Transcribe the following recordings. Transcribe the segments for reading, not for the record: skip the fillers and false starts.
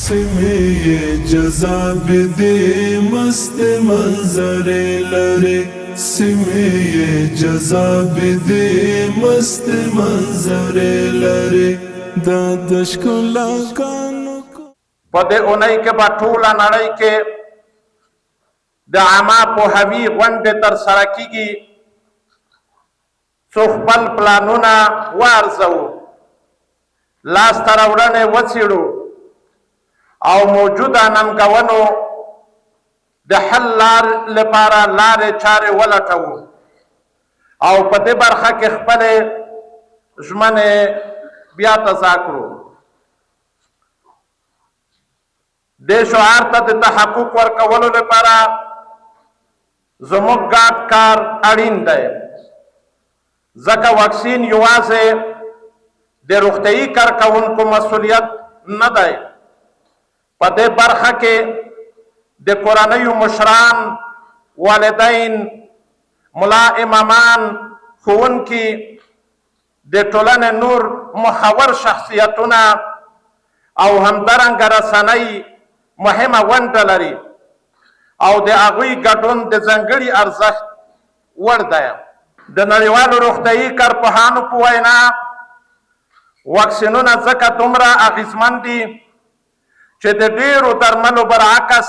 سیمه جذاب دی مست منظر لري سیمه جذاب دی مست منظر لري دا د ښکلا کانو په دې اونۍ کې به ټوله نړۍ کې د عامه پوهاوي غونډې ترسره کیږي څو خپل پلانونه وارزوو لاسته راوړنې وڅېړو او موجوده ننګونو د حل لپاره لارې چارې ولټوو او په دې برخه کې خپلې ژمنې بیا تازه کړو دې شعار ته د تحقق ورکولو لپاره زموږ ګډ کار اړین دی ځکه واکسین یوازې د روغتیايي کارکوونکو مسؤلیت نه دی په دې برخه کې د کورنیو مشران والدین ملا امامان ښوونکي د ټولنې نور محور شخصیتونه او همدارنګه رسنۍ مهمه ونډه لري او د هغوی ګډون د ځانګړي ارزښت وړ دی د نړیوالو روغتیايي کارپوهانو په وینا واکسینونه ځکه دومره اغېزمن دي چې د ډېرو درملو برعکس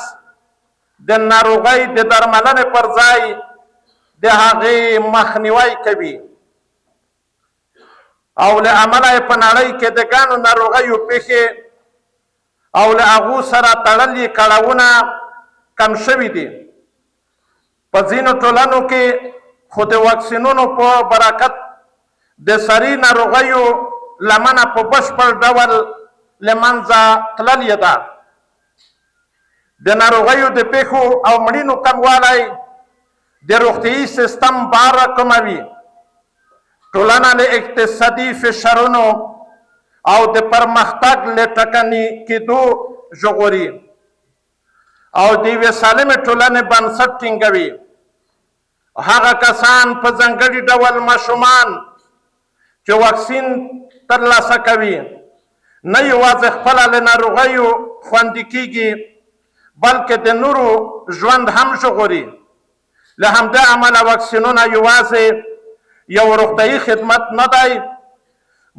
د ناروغۍ د درملنې پر ځای د هغې مخنیوی کوي او له امله یې په نړۍ کې د ګڼو ناروغیو پیښې او له هغو سره تړلي کړاوونه کم شوي دي په ځینو ټولنو کې خو د واکسینونو په برکت د سري ناروغیو لمنه په بشپړ ډول له منځه تللې ده د ناروغیو د پیښو او مړینو کموالی د روغتیايي سیستم بار کموي ټولنه له اقتصادي فشارونو او د پرمختګ له ټکني کېدو ژغوري او د یوې سالمې ټولنې بنسټ ټینګوي هغه کسان په ځانګړي ډول ماشومان چې واکسین ترلاسه کوي نه یوازې خپله له ناروغیو خوندي کیږي بلکې د نورو ژوند هم ژغوري له همدې امله واکسینونه یوازې یو روغتیايي خدمت نه دی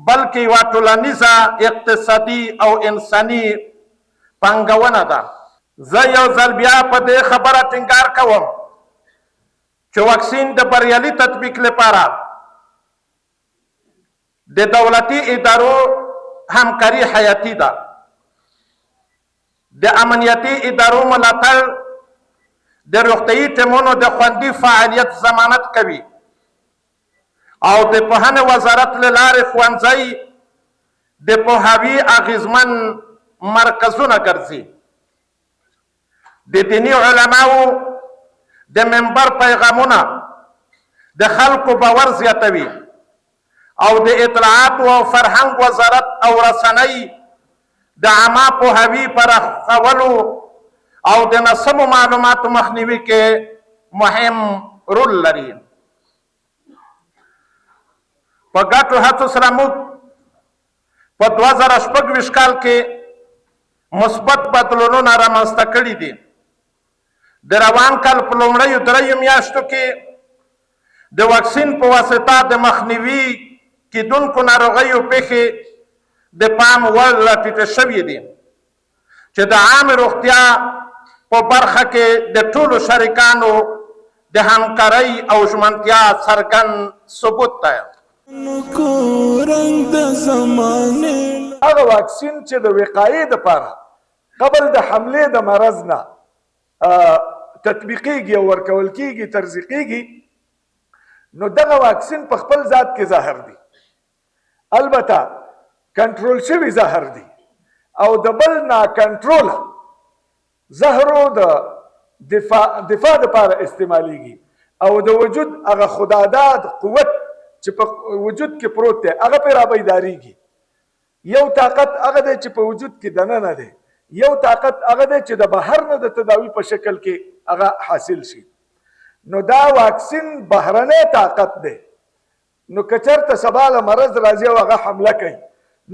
بلکې یوه ټولنیزه اقتصادي او انساني پانګونه ده زه یو ځل بیا په دې خبره ټینګار کوم چې واکسین د بریالي تطبیق لپاره د دولتي ادارو همکاري حیاتي ده د امنیتي ادارو ملاتړ د روغتیايي ټیمونو د خوندي فعالیت ضمانت کوي او د پوهنې وزارت له لارې ښوونځی د پوهاوي اغېزمن مرکزونه ګرځي د دیني علماو د منبر پیغامونه د خلکو باور زیاتوي او د اطلاعاتو او فرهنګ وزارت او رسنۍ د عامه پوهاوي پراخولو او د ناسمو معلوماتو مخنیوي کې مهم رول لري په ګډو هڅو سره موږ په 2026 کال کې مثبت بدلونونه رامنځته کړي دي د روان کال په لومړیو 3 میاشتو کې د واکسین په واسطه د مخنیوي کیدونکو ناروغیو پیښې د پام وړ راټیټې شوې دي چې د عامې روغتیا په برخه کې د ټولو شریکانو د همکارۍ او ژمنتیا څرګند ثبوت دی هغه واکسین چې د وقایې دپاره قبل د حملې د مرض نه تطبیقیږي او ورکول کیږي ترزیقیږي نو دغه واکسین په خپل ذات کې زهر دی البته کنټرول شوي زهر دی او د بل ناکنټروله زهرو د دفاع دپاره استعمالیږي او د وجود هغه خداداد قوت چې په وجود کې پروت دی هغه پرې رابیداریږي یو طاقت هغه دی چې په وجود کې دننه دی یو طاقت هغه دی چې د بهر نه د تداوی په شکل کې هغه حاصل شي نو دا واکسین بهرنی طاقت دی نو که چېرته سبا له مرض راځي او هغه حمله کوي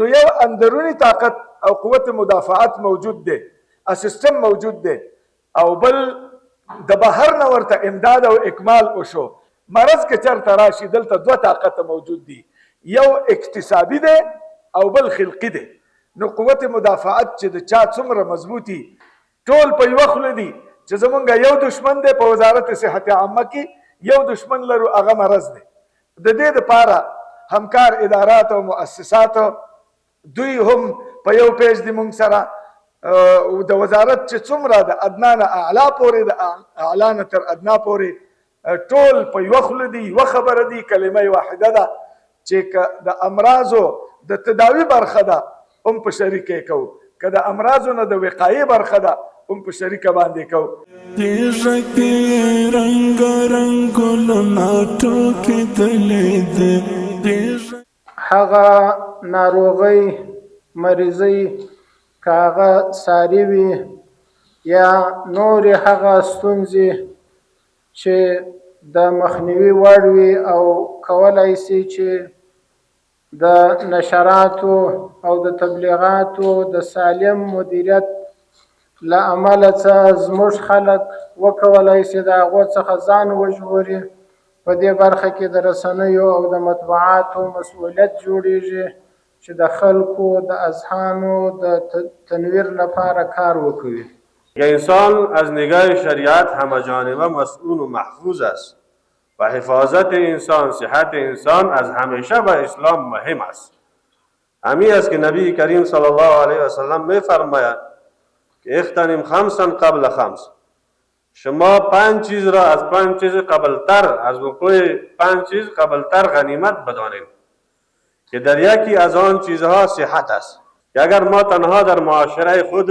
نو یو اندرونی طاقت او قوت مدافعت موجود دی، سیستم موجود دی، او بل د بهر نه ورته امداد او اکمال وشو. مرض که چېرته راشي دلته دوه طاقته موجود دي، یو اکتسابي دی او بل خلقي دی. نو قوت مدافعت چې د چا څومره مضبوطي، ټول په یوه خوله دي چې زمونږ یو دشمن دی په وزارت صحت عامه کې، یو دشمن لرو هغه مرض دی. د دې دپاره همکار ادارات او مؤسسات دوی هم په یو پیج دي مونږ سره، د وزارت چې څومره د ادنا نه اعلی پورې، د اعلی نه تر ادنا پورې ټول په یوه خوله دي، یوه خبره دي، کلمه واحده ده چې د امراضو د تداوي برخه ده هم په شریکه کوو، که د امراضو نه د وقایې برخه ده هم په شریکه باندې کوو. تیږه کې رنګ رنګ ګلونه ټوکېدلې دي. هغه ناروغۍ مریضۍ که هغه ساري وي یا نورې هغه ستونزې چې د مخنیوي وړ وي او کولی سي چې د نشراتو او د تبلیغاتو د سالم مدیریت له امله څه زموږ خلک وکولی سي د هغو څخه ځان وژغوري. په دې برخه کې د رسنیو او د مطبوعاتو مسؤلیت جوړیږي چې د خلکو د اذهانو د تنویر لپاره کار وکړي. انسان از نگاه شریعت همه‌جانبه مسئول و محفوظ است و حفاظت انسان، صحت انسان از همیشه به اسلام مهم است. همین است که نبی کریم صلی الله علیه و سلم می‌فرماید که اغتنم خمسا قبل خمس، شما 5 چیز را از 5 چیز قبلتر، از وقوع 5 چیز قبلتر غنیمت بدانید که در یکی از آن چیزها صحت است. که اگر ما تنها در معاشره خود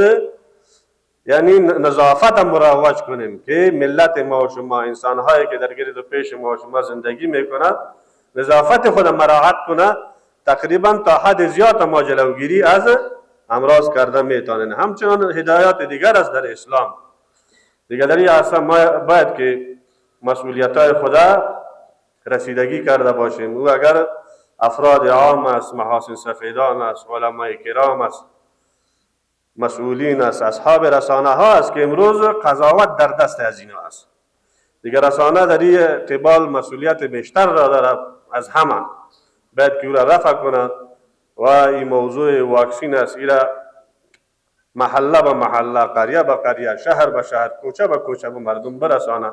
یعنی نظافت مروج کنیم که ملت ما و شما، انسانهایی که در گرد و پیش ما و شما زندگی میکنند، نظافت خود مراعات کنه، تقریبا تا حد زیاد ما جلوگیری از امراض کرده میتونیم. همچنان هدایات دیگر است در اسلام. دیگر در این اصلا ما باید که مسئولیت‌های خدا رسیدگی کرده باشیم. او اگر افراد عام است، محاسن سفیدان است، علماء کرام است، مسئولین است، اصحاب رسانه ها است که امروز قضاوت در دست از اینا است. دیگر رسانه در این قبال مسئولیت بیشتر را دارد از همه، باید که او را رفع کند و این موضوع واکسین است، این را محله به محله، قریه به قریه، شهر به شهر، کوچه به کوچه به مردم برسانه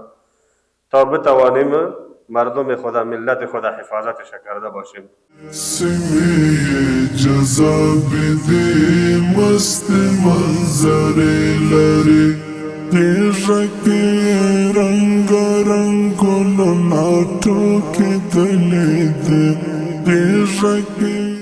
تا بتوانیم مردم خدا، ملت خدا حفاظتش کرده باشیم. سمی جذاب دی مست منظر لري، تیږه کې رنګ رنګ ګلونه ټوکېدلې دي. تیږه کې